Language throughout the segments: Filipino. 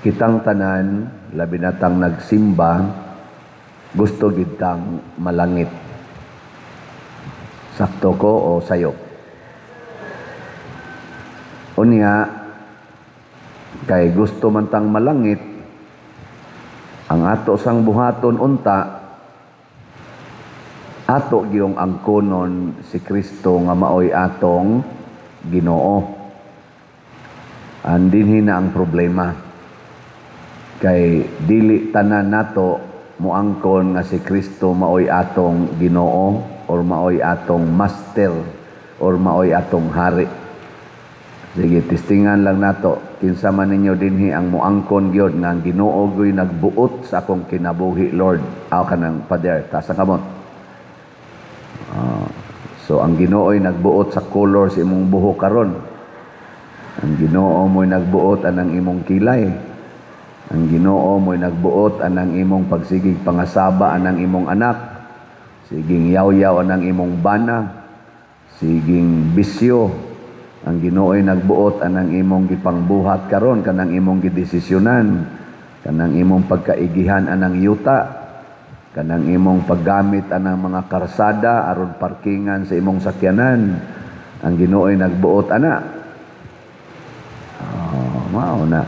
Kitang tanan, labi na tang nagsimba, gusto gitang malangit. Sakto ko o sayo? Unya, kay gusto man tang malangit, ang ato sang buhaton unta, ato giyong angkonon si Kristo nga maoy atong Ginoo. Andinhi na ang problema. Kay dili tanan nato moangkon nga si Kristo maoy atong Ginoo or maoy atong master or maoy atong hari. Sige, testingan lang nato. Kinsa man ninyo dinhi ang moangkon gyud nga ang Ginoo gyud nagbuot sa akong kinabuhi, Lord. Aw kanang Father, taas ang kamot. So ang Ginoo'y nagbuot sa color sa imong buhok karon. Ang Ginoo mo'y nagbuot anang imong kilay. Ang Ginoo mo'y nagbuot anang imong pagsigig pangasaba anang imong anak. Siging yaw-yaw anang imong bana. Siging bisyo. Ang Ginoo'y nagbuot anang imong gipangbuhat karon, kanang imong gidesisyonan, kanang imong pagkaigihan anang yuta, kanang imong paggamit anang mga karsada aron parkingan sa imong sakyanan. Ang Ginoo'y nagbuot ana. Mao na.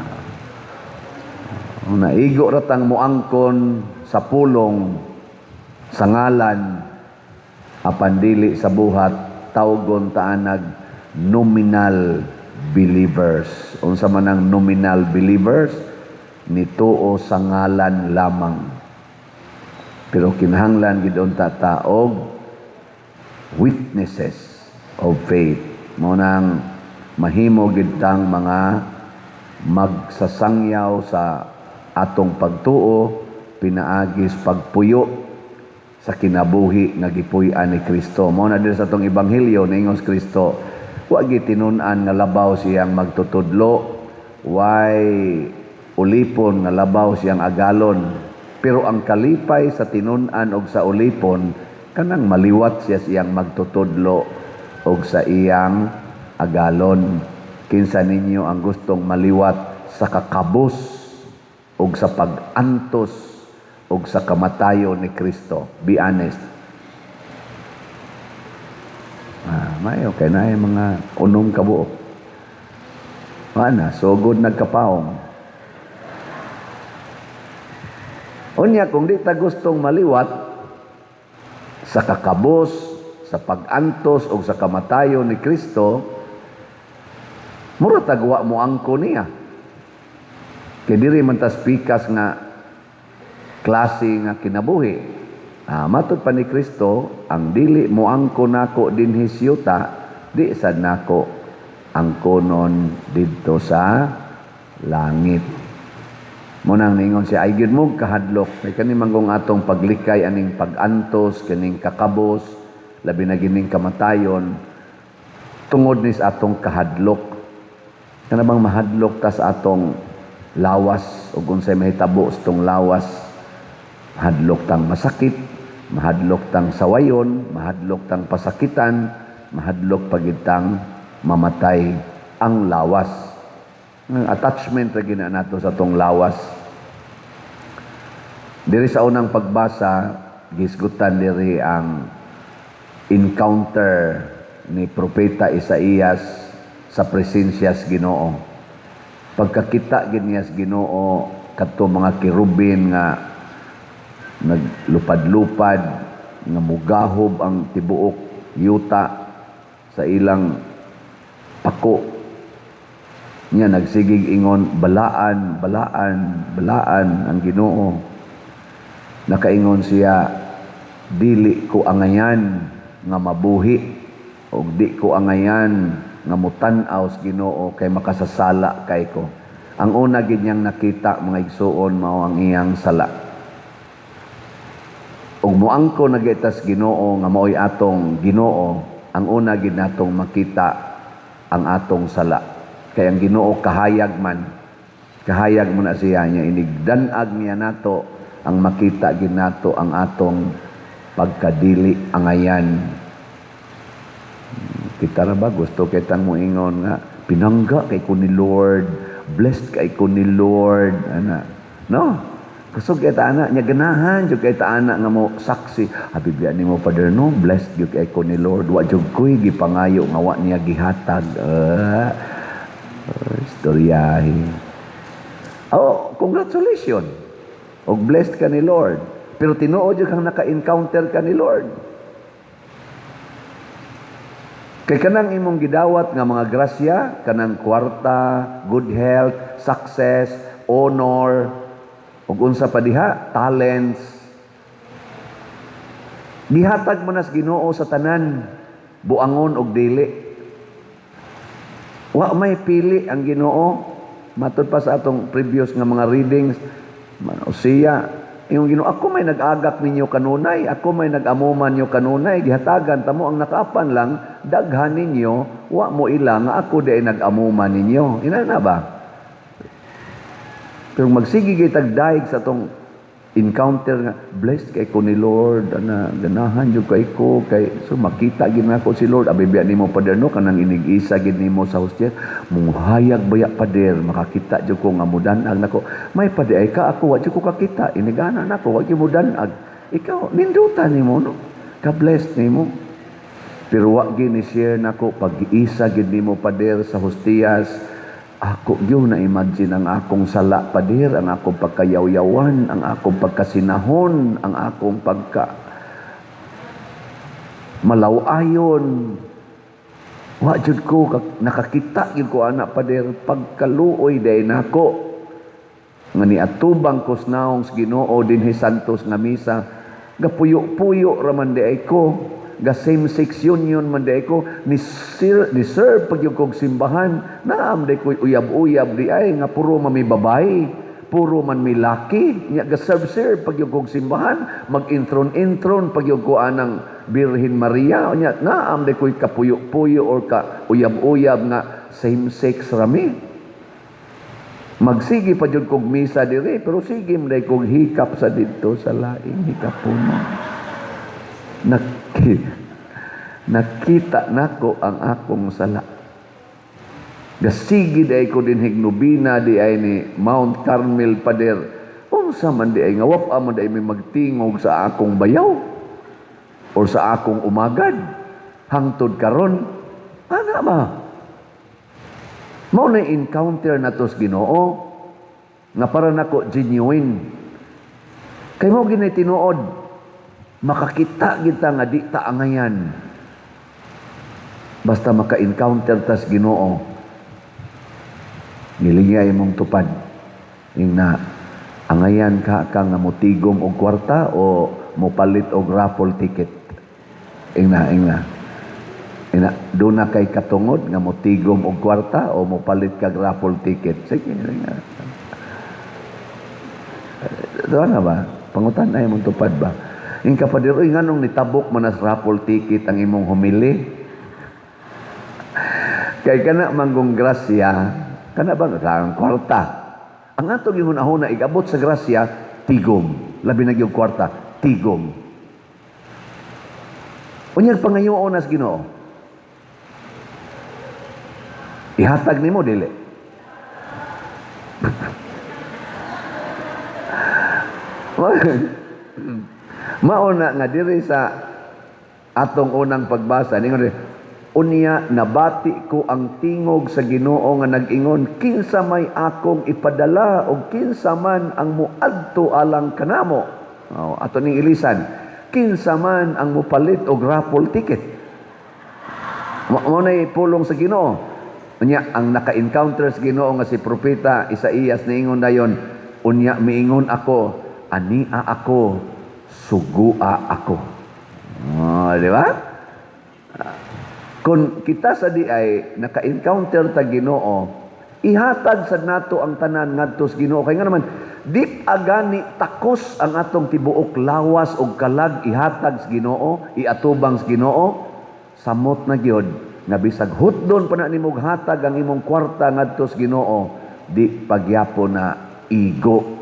Igo ratang moangkon sa pulong sa ngalan apan dili sa buhat tawgon taanag nominal believers. Unsa man ang nominal believers? Nituo sa ngalan lamang. Pero kinahanglan gid unta taog witnesses of faith. Mao nang mahimo gid tang mga magsasangyaw sa atong pagtuo pinaagis pagpuyo sa kinabuhi nga gipuy-an ni Kristo. Mao na din sa atong ebanghelyo niingos Kristo, wa gid tinun-an nga labaw siyang magtutudlo, way ulipon nga labaw siyang agalon. Pero ang kalipay sa tinun-an og sa ulipon, kanang maliwat siya siyang magtutudlo og sa iyang agalon. Kinsa ninyo ang gustong maliwat sa kakabus og sa pag-antos og sa kamatayo ni Kristo? Be honest. Mayo kay na mga unom kabuok. Ana, sugod nagkapaong. Unya, kung di ta gustong maliwat sa kakabos, sa pag-antos o sa kamatayo ni Kristo, mura tagwa mo angko niya. Kaya diri man tas pikas nga klase nga kinabuhi. Matod pa ni Kristo, ang dili mo angko nako dinhi siyuta, di sad nako angkonon didto sa langit. Munang ningon siya, ay gyud mo kahadlok. May kani manggong atong paglikay aning pag-antos, kaning kakabos, labi na gining kamatayon, tungod ni sa atong kahadlok. Kana bang mahadlok ta sa atong lawas, o kung sa'y mahitabo sa itong lawas, mahadlok tang masakit, mahadlok tang sawayon, mahadlok tang pasakitan, mahadlok pagitang mamatay ang lawas. Ang attachment na gina nato sa itong lawas. Diri sa unang pagbasa, gisgutan diri ang encounter ni Propeta Isaías sa presensya sa Ginoo. Pagkakita gid niya sa Ginoo kadto mga kirubin nga naglupad-lupad, nga mugahob ang tibuok yuta sa ilang pako. Niya nagsigig ingon, balaan, balaan, balaan ang Ginoo. Nakaingon siya, dili ko angayan nga mabuhi o di ko angayan nga mutan-aw sa Ginoo kay makasasala kay ko. Ang una gid niyang nakita mga igsuon mao ang iyang sala. Ug moangko na gitas Ginoo nga maoy atong Ginoo, ang una gid natong makita ang atong sala. Kay ang Ginoo kahayag man na siya niya, inigdanag niya nato ang makita gid nato ang atong pagkadili angayan. Kita ra ba gusto kitang moingon nga pinangga kay ko ni Lord blessed kay ko ni Lord, ana. No? Kusog kay ta ana nya ganahan jud kay ta ana nga mo saksi. Habibian nimo Father no, blessed jud kay ko ni Lord. Wa jud koy gipangayo nga wa niya gihatag. Istoryahe. Oh, congratulations. Og blessed ka ni Lord. Pero tinuod jud kang naka-encounter ka ni Lord. Kay kanang imong gidawat nga mga grasya, kanang kwarta, good health, success, honor, ug unsa pa diha, talents. Gihatag man nas Ginoo sa tanan, buangon og dili. Wa may pili ang Ginoo. Matud pa sa atong previous nga mga readings, Hosea, yung Ginoo, ako may nag-agak ninyo kanunay, ako may nag-amuman nyo kanunay, gihatagan tamo ang nakaapan lang, daghan ninyo, wa mo ilang, ako di ay nag-amuman ninyo. Ina na ba? Pero magsigi kay tagdaig sa tong encounter nga, blessed kay ko ni Lord, ana, ganahan jud kay ko, kay so makita gid nako si Lord, abibian nimo Pader no, kanang inig-isa gid nimo sa hostel, muhayag baya Pader, makakita jud ko nga mudanag nako. May padi ay ka ako wa jud ko kakita, inigana nako wa jud mudanag. Ikaw nindutan nimo no, ka blessed nimo. Pero wa gid ni share nako pag-iisa gid nimo Pader sa hostiyas. Ako yun na-imagine ang akong sala Pader, ang akong pagkayaw-yawan, ang akong pagkasinahon, ang akong malawayon. Wa jud ko nakakita jud ko anak Pader pagkaluoy day nako. Nga ni atubang kusnaong sa Ginoo dinhi Santos nga misa, gapuyo-puyo raman di ay ko. Ga same-sex union man di ko ni serve pag yung kong simbahan naam di ko uyab-uyab di ay nga puro man may babae puro man may laki nya ga serve pag yung kong simbahan mag-intron pag yung ko anang Birhen Maria nya naam di ko kapuyo-puyo or ka uyab-uyab nga same-sex rami magsigi pa jud kog misa dire pero sige mo dai kog hikap sa didto sa laing hikapuno. Nakita nako ang akong sala. Gasigi day ko din hignubina di ay ni Mount Carmel Pader. Unsa man di ay nga wapa man di ay may magtingog sa akong bayaw or sa akong umagad hangtod karon ana ba? Mao na encounter nato sa Ginoo nga para nako genuine. Kay mo ginay tinuod makakita kita nga di ta angayan basta maka-encounter tas Ginoo nilingay mong tupad ning na angayan ka nga motigom og kwarta o mopalit og raffle ticket ingna doon na kay katungod nga motigom og kwarta o mopalit kag raffle ticket sige nga doon na ba pangutan ay mong tupad ba ing kapadiroy nganong nitabok manas raffle ticket ang imong humili. Kay kana manggong grasya, kana ba ang kwarta. Ang atong ihunahuna igabot sa grasya, tigom. Labi na gyud kwarta, tigom. Unyag pangayoon nas Ginoo. Ihatag nimo dili. Mauna nga diri sa atong unang pagbasa ningon unya nabati ko ang tingog sa Ginoo nga nag-ingon kinsa may akong ipadala o kinsa man ang muadto alang kanamo. Ato ning ilisan kinsa man ang mupalit og raffle ticket. Mo nay pulong sa Ginoo. Unya ang naka-encounter sa Ginoo nga si propeta Isaías niingon dayon unya miingon ako ania ako sugua ako. Di ba? Kung kita sa di ay naka-encounter ta Ginoo, ihatag sad nato ang tanan ngadto sa Ginoo kay nga naman di agani takos ang atong tibuok lawas og kalag ihatag sa Ginoo, iatubang sa Ginoo, samot na gyud nga bisag hutdon pa na nimo hatag ang imong kwarta ngadto sa Ginoo, di pagyapo na igo.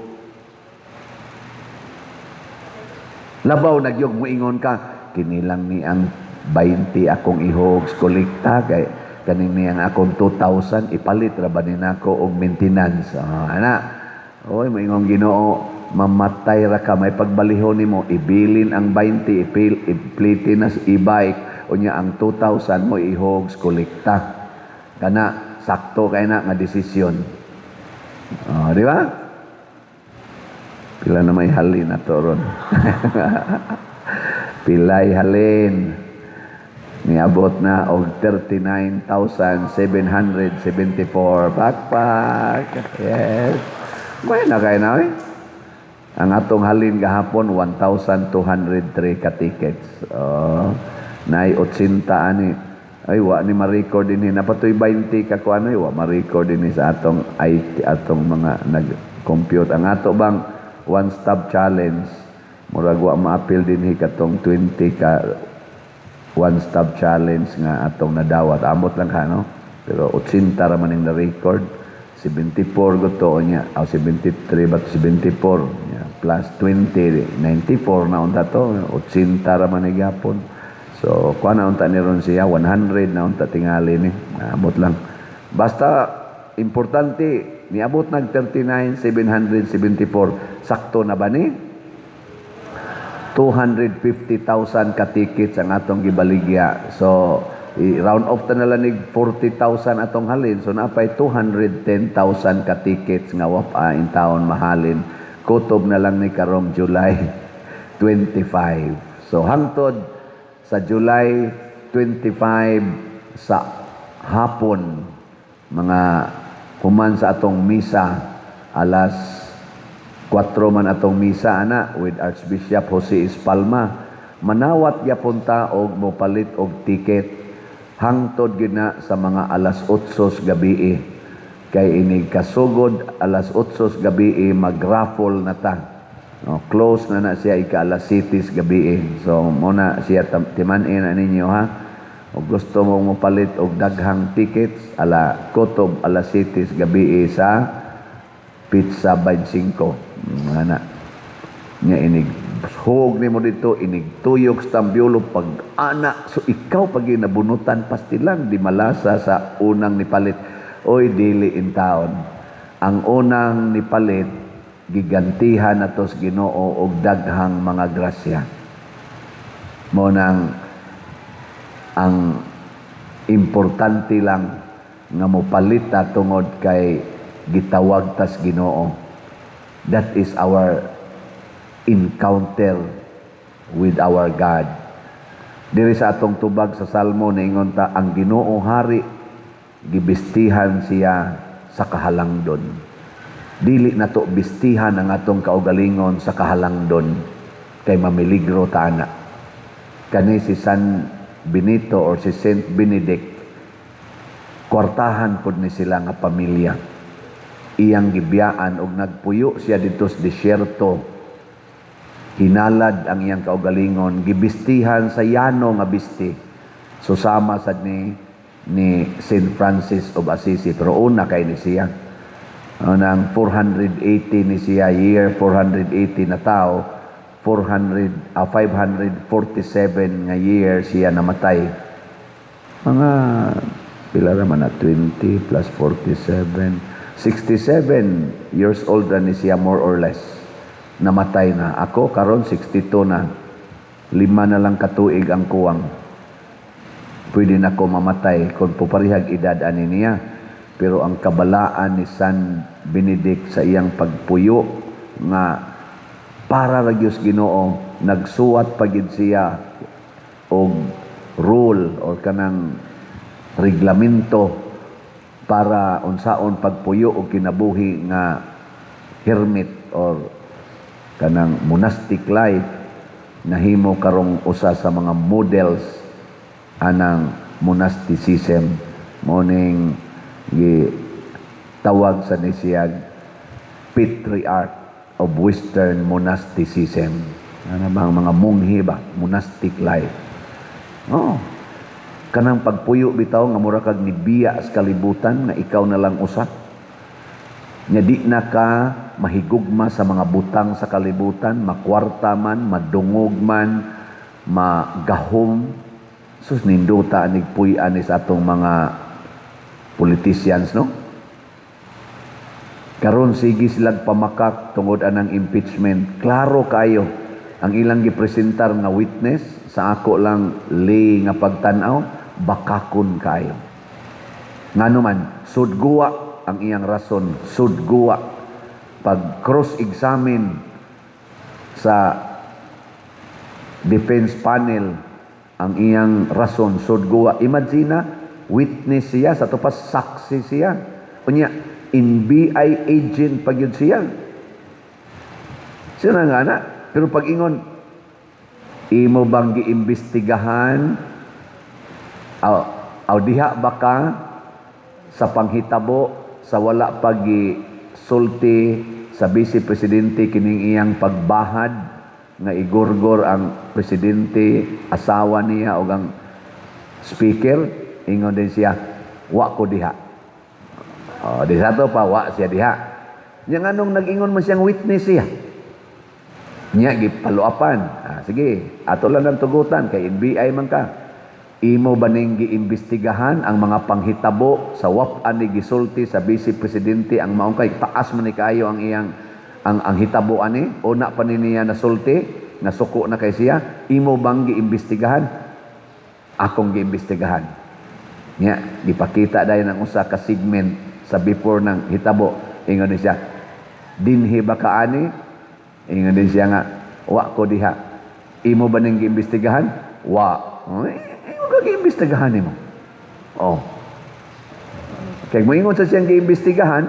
Labaw nagyog moingon ka kinilang ni ang 20 akong ihog kolekta kay kaning niyang akong 2,000 ipalit ra ba nako og maintenance. Ana, oy moingong Ginoo, mamatay ra ka, may pagbalihon nimo, ibilin ang 20, iplitin na e-bike, unya ang 2,000 mo ihogs kolekta. Kana sakto kay na nga desisyon. Di ba? Pila na may halin na toron. Pilay halin. Niabot na og 39,774. Pakpak. Yes. May na kayo na Ang atong halin gahapon, 1,203 ka tickets. Nay 80 ani. Ay, wa ni ma-record din. Napatoy 20 ka ko ano, wa ma-record din sa atong IT, atong mga nag-compute. Ang ato bang one-stop challenge, murag wa ma-appeal din katong 20 ka one-stop challenge nga atong nadawat. Amot lang ka, no? Pero 80 ra man yung na-record. 74 gusto niya. 73 ba 74? Yeah. Plus 20, 94 na unta to. 80 ra man yung gapon. So, kuha na unta ni ron siya, 100 na unta tingali ni. Abot lang. Basta, importante, niabot nag 39,774. Sakto na ba ni? 250,000 ka tickets ang atong gibaligya. So, round off ta na lang 40,000 atong halin. So, napay 210,000 ka tickets nga wapa in taon mahalin. Kutob na lang ni karong July 25. So, hangtod sa July 25 sa hapon, mga human sa atong misa, alas 4 man atong misa, ana, with Archbishop Jose Espalma. Manawat yapunta og mopalit og ticket hangtod gina sa mga alas 8 gabi. Kay inig kasugod alas 8 gabi mag-raffle na ta. No, close na siya ika-alas 7 gabi. So, muna siya timanin na ninyo ha. O gusto mong mapalit og daghang tickets, kutob alas 7 gabi sa Pizza 25. Mga na. Nya inig hug nimo dito, inig tuyok sa tambyulo pag anak. So, ikaw pag nabunutan pastilan, di malasa sa unang nipalit. Oy, dili in town. Ang unang nipalit, gigantihan natos Ginoo og daghang mga grasya. Mo nang ang importante lang nga mopalit ta tungod kay gitawag tas Ginoo. That is our encounter with our God. Diri sa atong tubag sa Salmo niingon ta, ang Ginoo hari gibistihan siya sa kahalangdon. Dili na to bistihan ang atong kaugalingon sa kahalangdon kay mamiligro ta ana. Kani si San Benito or si Saint Benedict, kwartahan pud ni sila nga pamilya. Iyang gibiyaan og nagpuyo siya dito sa disyerto. Hinalad ang iyang kaugalingon, gibistihan sa yano nga bisti. Susama sad ni Saint Francis of Assisi, pero una kay ni siya. Nang 480 ni siya, year 480 na tao, 547 nga year siya namatay. Mga pila naman na 20 plus 47, 67 years old na ni siya more or less. Namatay na. Ako karon 62 na. 5 na lang katuig ang kuwang. Pwede na ko mamatay kung puparihag edad ani niya. Pero ang kabalaan ni San Benedict sa iyang pagpuyo nga para ra Dios Ginoo, nagsuwat pagid siya og rule or kanang reglamento para unsaon pagpuyo og kinabuhi nga hermit or kanang monastic life, nahimo karong usa sa mga models anang monasticism. Morning tawag sa nisiyag patriarch of Western monasticism. Ano bang mga munghi ba? Monastic life. Kanang pagpuyo bitaw nga mura kag nibiya sa kalibutan nga ikaw na lang usa. Nya di na ka mahigugma sa mga butang sa kalibutan, makwarta man, madungog man, magahom. Sus ninduta nigpuy-an sa atong mga politicians, no? Karon sige silang pamakak tungod anang impeachment. Klaro kayo ang ilang gipresentar nga witness sa ako lang li nga pagtan-aw, bakakon kayo. Ngano man, sudguwa ang iyang rason, sudguwa. Pag cross-examine sa defense panel ang iyang rason, sudguwa. Imagine witness siya, sa tupas saksi siya. Unya, NBI agent pag yun siya. Siya nga na. Pero pag ingon, imo bang giimbestigahan aw diha ba ka sa panghitabo sa wala pag-sulti sa Vice Presidente kining iyang pagbahad nga igorgor ang presidente, asawa niya o ang speaker, ingon din siya, wa ko diha. Di sato pa, wa siya diha. Yang anong nag-ingon mo siyang witness siya? Nya, gipaluapan. Sige, ato lang ng tugutan, kay NBI man ka. Imo ba ning giimbestigahan ang mga panghitabo sa wap-an ni gisulti sa Vice Presidente ang maong kay taas man ni kayo ang iyang ang hitabo ani una pa niya nasulti nasuko na kay siya, imo bang giimbestigahan? Akong giimbestigahan. Nya, gipakita dayon ang usa ka segment sa before ng hitabo. Ingon din siya, dinhi ba ka ani? Ingon din siya nga, wa ko diha. Imo ba ning giimbestigahan? Wa. Imo ka giimbestigahan nimo. Oh. Kay mo ingon sa siyang giimbestigahan,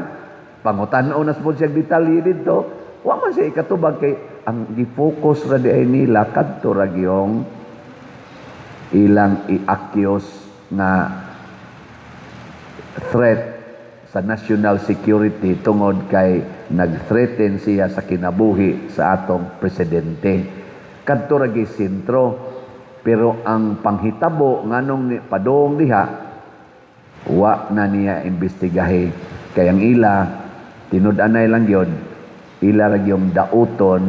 pangutan-o na sa siyang detalye dito, wa man siya ikatubag kay ang gi-focus ra di ay nila kadto ra gyung ilang i-accuse na threat sa national security tungod kay nag-threaten siya sa kinabuhi sa atong presidente. Kadto ra gyud sentro, pero ang panghitabo nganong padong diha wa na niya imbestigahe kay ang ila tinud-anay lang gyud ila ra gyud daoton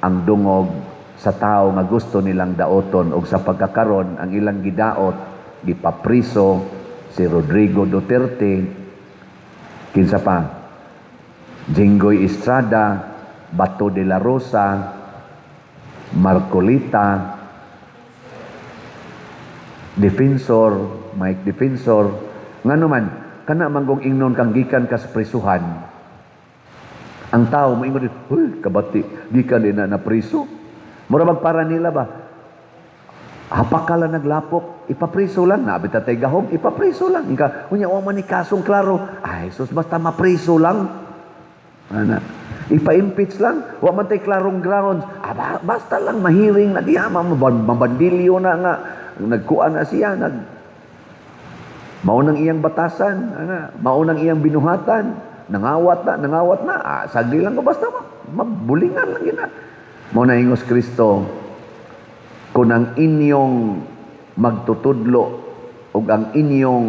ang dungog sa tao nga gusto nilang daoton ug sa pagkakaron ang ilang gidaot gipapriso si Rodrigo Duterte, kinsa pa, Jinggoy Estrada, Bato de la Rosa, Marcolita, Defensor, Mike Defensor, ngano man, kana manggong ingnon kang gikan kas prisuhan. Ang tao mo ingon, "Huy, kabati, gikan din na priso." Mura magpara nila ba? Hapakala naglapok, ipapriso lang. Nabita tayo gahom, ipapriso lang. Ika, kunya, o man ni kasong klaro. Ay, sus, basta mapriso lang. Ana, ipa-impeach lang. Wa man tayo klarong grounds. Basta lang mahiring na diya, mabandilyo na nga. Nagkuan na siya, maunang iyang batasan, maunang iyang binuhatan, nangawat na. Sagdi lang ko, basta mabulingan lang yun na. Mauna ingos Kristo, kung ang inyong magtutudlo o ang inyong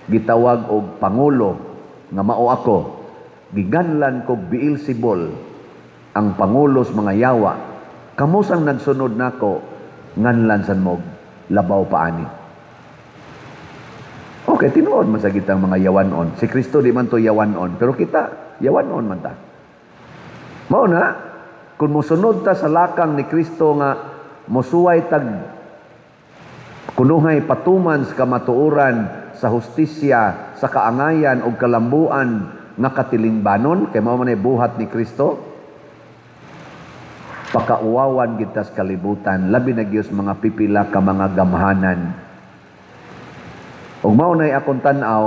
gitawag og pangulo nga mao ako, giganlan kog Beelzebul ang pangulos mga yawa, kamusang nagsunod nako nganlan san mo labaw paani. Okay, tinuod man sa kitang mga yawanon. Si Kristo di man to yawanon, pero kita yawanon man ta. Mao na, kung musunod ta sa lakang ni Kristo nga mosuway tag kunuhay patuman sa kamatuoran, sa hustisya, sa kaangayan o kalambuan nga katilingbanon, kay mao man ay buhat ni Kristo, pakauwawan kita sa kalibutan, labi na gyud mga pipila ka mga gamhanan. Ug mao nay akong tan-aw,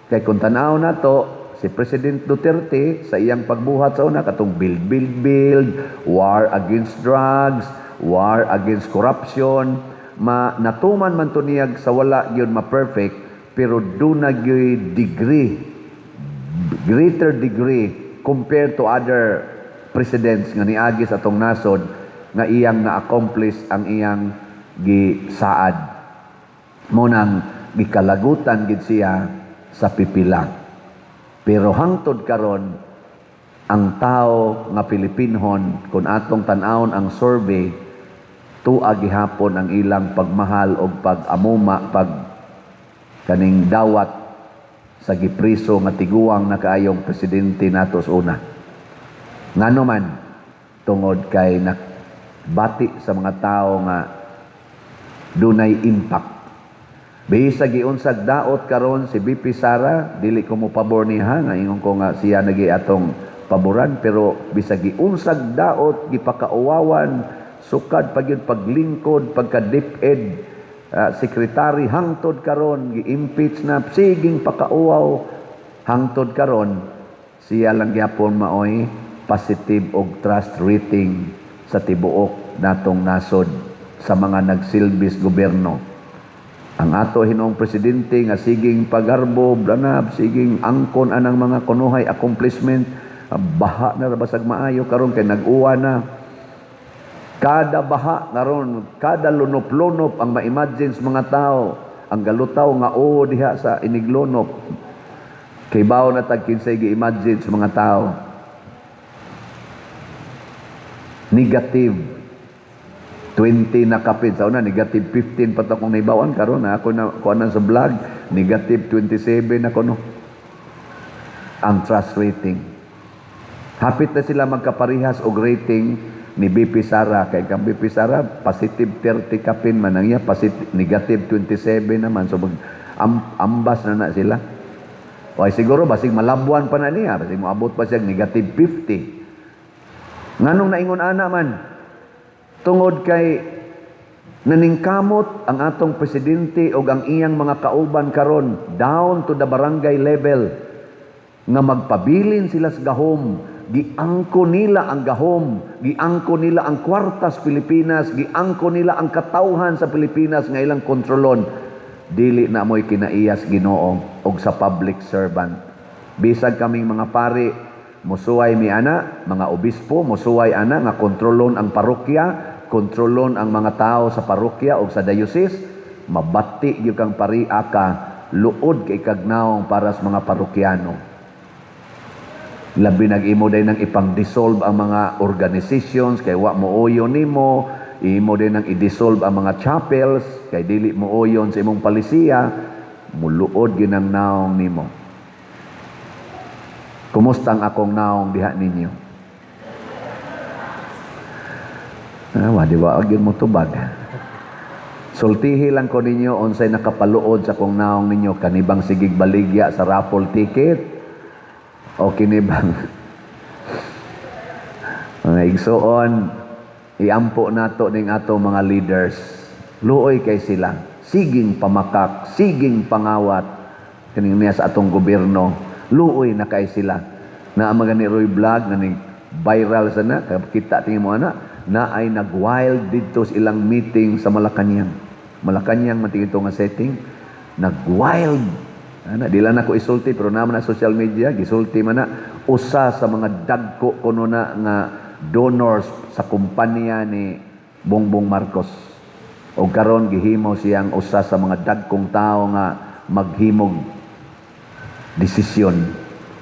kay kung tan-aw nato si President Duterte sa iyang pagbuhat sa una katong build, war against drugs, war against corruption, natuman man to niyag sa wala gyud ma-perfect, pero do na gyud greater degree compared to other presidents nga niagi sa atong nasod nga iyang na-accomplish ang iyang gisaad. Munang gikalagutan gid siya sa pipila. Pero hangtod karon ang tao nga Pilipinhon, kung atong tan-awon ang survey, tuwa gihapon ang ilang pagmahal o pag-amuma, kaning dawat sa gipriso nga tiguang na kaayong presidente nato sa una. Ngano man tungod kay nakbati sa mga tao nga dunay impact. Bisag giunsag daot karon si BP Sara, dili ko mo pabor niya nga ingon ko nga siya nagi atong paboran, pero bisag giunsag daot gipakauwawan sukad pagyud paglingkod pagka-DepEd secretary hangtod karon gi-impeach na siging pakauwaw hangtod karon siya lang gyapon maoy positive og trust rating sa tibuok natong nasod sa mga nagsilbis gobyerno. Ang ato hinoong presidente nga siging pagarbo, danab, siging angkon anang mga kunuhay accomplishment, baha na basag maayo karon kay nag-uwa na. Kada baha karon, kada lunop-lunop ang ma-imagine sa mga tao, ang galutaw nga diha sa iniglunop. Kay bawo na tag kinsay gi-imagine sa mga tao. Negative 20 na kapit sa una, negative 15 pa akong naibawan karon na ako na kuanan sa vlog, negative 27 ako no. Ang trust rating. Hapit na sila magkaparihas og rating ni BP Sara kay kang BP Sara positive 30 kapin man ang iya negative 27 naman so ambas na sila. O ay siguro basig malabuan pa na niya, basig moabot pa siya negative 50. Nganong naingon ana man tungod kay naningkamot ang atong presidente o ang iyang mga kauban karon down to the barangay level nga magpabilin sila sa gahom, giangko nila ang gahom, giangko nila ang kwartas Pilipinas, giangko nila ang katawhan sa Pilipinas nga ilang kontrolon, dili na mo'y kinaiyas Ginoo og sa public servant. Bisag kaming mga pari musuway mi ana, mga obispo musuway ana nga kontrolon ang parokya, kontrolon ang mga tao sa parokya o sa diocese, mabati gyud kang paria ka, luod kay kagnaong para sa mga parokyano. Labi nag-imo din nang ipang-dissolve ang mga organizations kay wa mooyon nimo, imo din nang i-dissolve ang mga chapels kay dili mooyon sa imong palisiya, muluod gyud ang naong nimo. Kumusta ang akong naong diha ninyo? Di ba? Agyan mo tubag. Sultihi lang ko ninyo unsay nakapaluod sa kong naong ninyo, kanibang sigig baligya sa raffle ticket o kinibang mga igsoon iampo nato ning ato mga leaders. Luoy kay sila, siging pamakak, siging pangawat kaning niya sa atong gobyerno. Luoy na kay sila na magani Roy vlog na ning viral sana kita tingin mo ana na ay nag-wild dito sa ilang meeting sa Malacañang. Malacañang mating ito nga setting. Nag-wild. Dila na ko isulti, pero naman na social media, gisulti man na, usa sa mga dagko kuno na nga donors sa kumpanya ni Bongbong Marcos. O karon gihimo siyang usa sa mga dagkong tao nga maghimog desisyon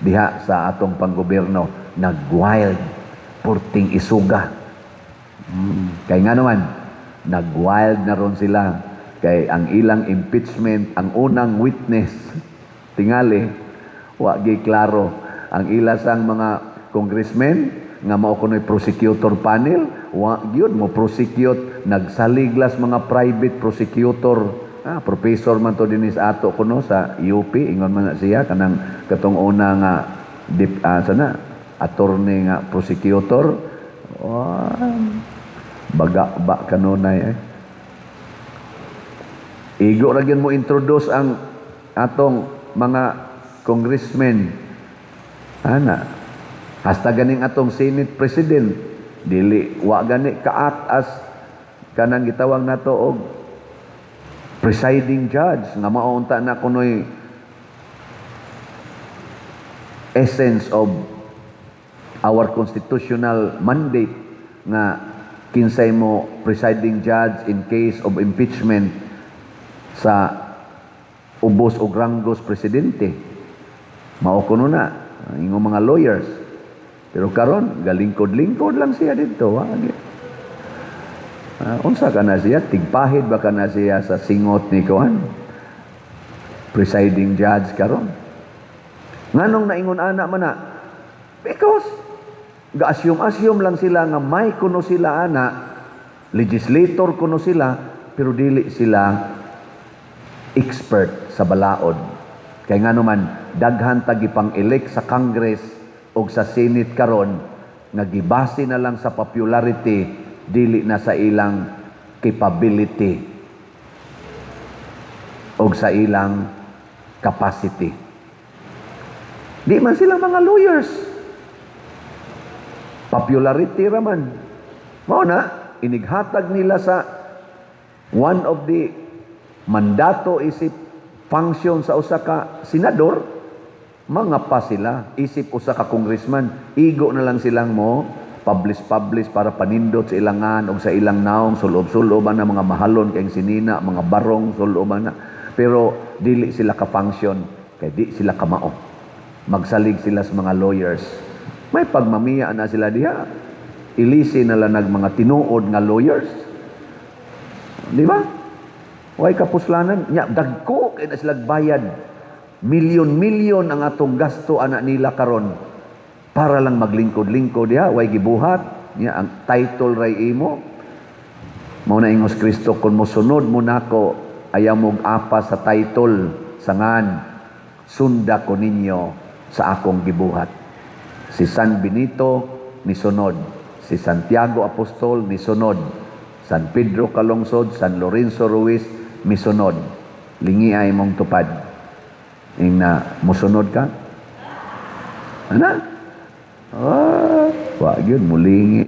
diha sa atong panggobyerno. Nag-wild. Purting isuga. Kay nga naman, nag-wild na ron sila. Kay ang ilang impeachment, ang unang witness, tingali, wagi klaro. Ang ilasang mga congressmen, nga mao kuno'y prosecutor panel, yun mo prosecute, nagsaliglas mga private prosecutor. Professor man to dinis ato kuno sa UP, ingon man na siya, kanang katong una nga, attorney nga prosecutor. Baga kanunay Igo ra gyud mo introduce ang atong mga congressmen. Hasta ganing atong Senate President, dili wa gani ka-act as kanang gitawag nato og presiding judge nga maunta na kunoy essence of our constitutional mandate nga kinsay mo presiding judge in case of impeachment sa ubos og ranggos presidente. Mao kuno na ingong mga lawyers. Pero karon galingkod-lingkod lang siya dito. Unsa ka na siya? Tigpahid ba ka na siya sa singot ni Kuan? Presiding judge karon. Nganong naingon ana man na? Because ga-assume lang sila nga may kuno sila ana, legislator kuno sila, pero dili sila expert sa balaod. Kay ngano man daghan tagipang elect sa Congress o sa Senate karon nga gibase na lang sa popularity, dili na sa ilang capability o sa ilang capacity. Di man sila mga lawyers. Popularity raman. Mao na, inighatag nila sa one of the mandato isip function sa usa ka senador, mga pa sila, isip usa ka congressman, igo na lang silang mo, publish para panindot sa ilangan o sa ilang naong, sulob-suloban na mga mahalon, kayong sinina, mga barong, suloban na. Pero dili sila ka-function, kaya di sila kamao. Magsalig sila sa mga lawyers. May pagmamiya na sila diha. Ilisi na lang mga tinuod nga lawyers. Di ba? Way kapuslanan. Nya, dagko, kaya na sila bayad. Milyon-milyon ang atong gasto anak nila karon para lang maglingkod-lingkod diha. Way gibuhat. Nya, ang title ray imo. Mao na ingos Kristo, kung mosunod mo nako, ayaw mong apa sa title, sangan, sunda ko ninyo sa akong gibuhat. Si San Benito ni sunod, si Santiago Apostol ni sunod, San Pedro Calungsod, San Lorenzo Ruiz misunod. Lingi ay mong tupad. Ing na musunod ka? Ana? Wag yun, mulingi.